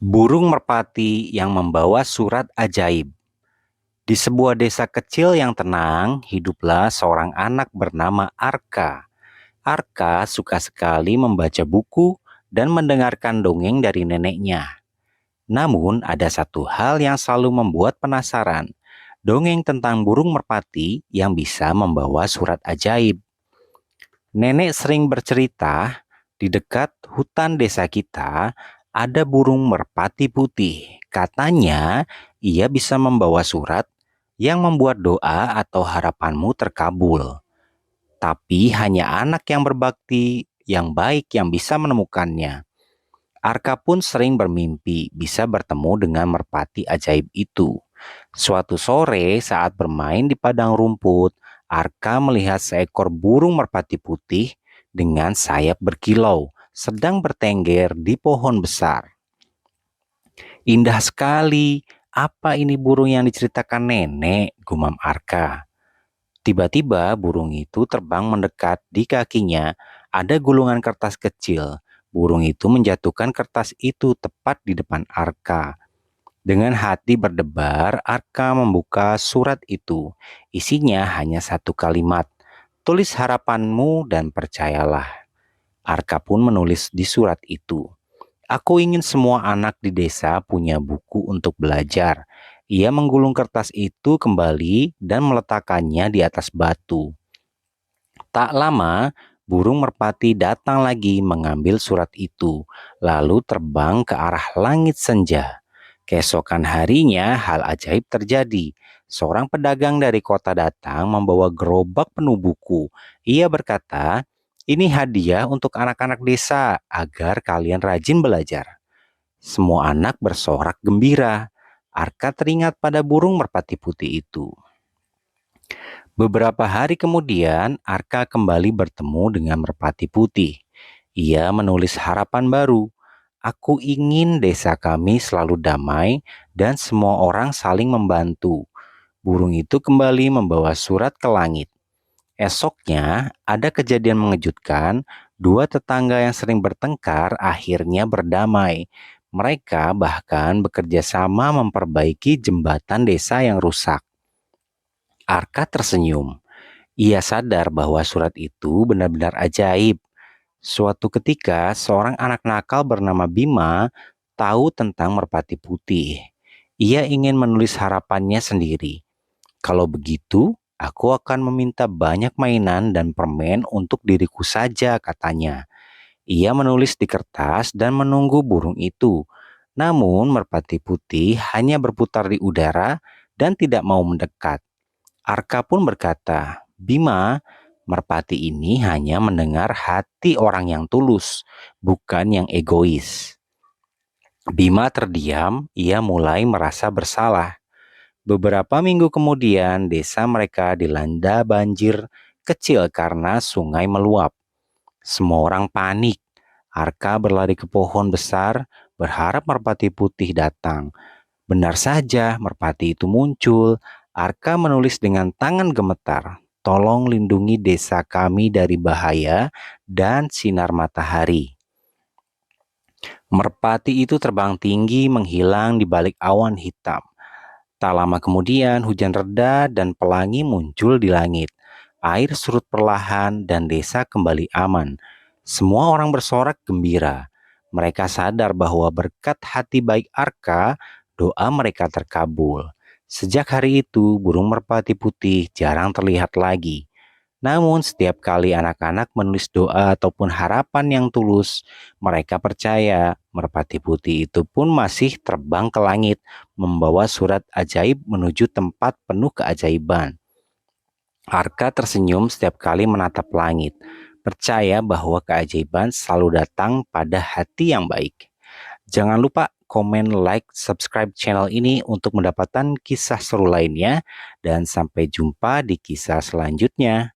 Burung merpati yang membawa surat ajaib. Di sebuah desa kecil yang tenang, hiduplah seorang anak bernama Arka. Arka suka sekali membaca buku dan mendengarkan dongeng dari neneknya. Namun, ada satu hal yang selalu membuat penasaran. Dongeng tentang burung merpati yang bisa membawa surat ajaib. Nenek sering bercerita, di dekat hutan desa kita ada burung merpati putih. Katanya ia bisa membawa surat yang membuat doa atau harapanmu terkabul. Tapi hanya anak yang berbakti, yang baik yang bisa menemukannya. Arka pun sering bermimpi bisa bertemu dengan merpati ajaib itu. Suatu sore saat bermain di padang rumput, Arka melihat seekor burung merpati putih dengan sayap berkilau sedang bertengger di pohon besar. Indah sekali, apa ini burung yang diceritakan nenek, gumam Arka. Tiba-tiba burung itu terbang mendekat. Di kakinya ada gulungan kertas kecil. Burung itu menjatuhkan kertas itu tepat di depan Arka. Dengan hati berdebar, Arka membuka surat itu. Isinya hanya satu kalimat. Tulis harapanmu dan percayalah. Arka pun menulis di surat itu. Aku ingin semua anak di desa punya buku untuk belajar. Ia menggulung kertas itu kembali dan meletakkannya di atas batu. Tak lama, burung merpati datang lagi mengambil surat itu, lalu terbang ke arah langit senja. Keesokan harinya, hal ajaib terjadi. Seorang pedagang dari kota datang membawa gerobak penuh buku. Ia berkata, "Ini hadiah untuk anak-anak desa agar kalian rajin belajar." Semua anak bersorak gembira. Arka teringat pada burung merpati putih itu. Beberapa hari kemudian, Arka kembali bertemu dengan merpati putih. Ia menulis harapan baru. Aku ingin desa kami selalu damai dan semua orang saling membantu. Burung itu kembali membawa surat ke langit. Esoknya, ada kejadian mengejutkan. Dua tetangga yang sering bertengkar akhirnya berdamai. Mereka bahkan bekerja sama memperbaiki jembatan desa yang rusak. Arka tersenyum. Ia sadar bahwa surat itu benar-benar ajaib. Suatu ketika, seorang anak nakal bernama Bima tahu tentang merpati putih. Ia ingin menulis harapannya sendiri. Kalau begitu, aku akan meminta banyak mainan dan permen untuk diriku saja, katanya. Ia menulis di kertas dan menunggu burung itu. Namun, merpati putih hanya berputar di udara dan tidak mau mendekat. Arka pun berkata, "Bima, merpati ini hanya mendengar hati orang yang tulus, bukan yang egois." Bima terdiam, ia mulai merasa bersalah. Beberapa minggu kemudian, desa mereka dilanda banjir kecil karena sungai meluap. Semua orang panik. Arka berlari ke pohon besar, berharap merpati putih datang. Benar saja, merpati itu muncul. Arka menulis dengan tangan gemetar, "Tolong lindungi desa kami dari bahaya dan sinar matahari." Merpati itu terbang tinggi menghilang di balik awan hitam. Tak lama kemudian hujan reda dan pelangi muncul di langit. Air surut perlahan dan desa kembali aman. Semua orang bersorak gembira. Mereka sadar bahwa berkat hati baik Arka, doa mereka terkabul. Sejak hari itu, burung merpati putih jarang terlihat lagi. Namun setiap kali anak-anak menulis doa ataupun harapan yang tulus, mereka percaya merpati putih itu pun masih terbang ke langit, membawa surat ajaib menuju tempat penuh keajaiban. Arka tersenyum setiap kali menatap langit, percaya bahwa keajaiban selalu datang pada hati yang baik. Jangan lupa komen, like, subscribe channel ini untuk mendapatkan kisah seru lainnya, dan sampai jumpa di kisah selanjutnya.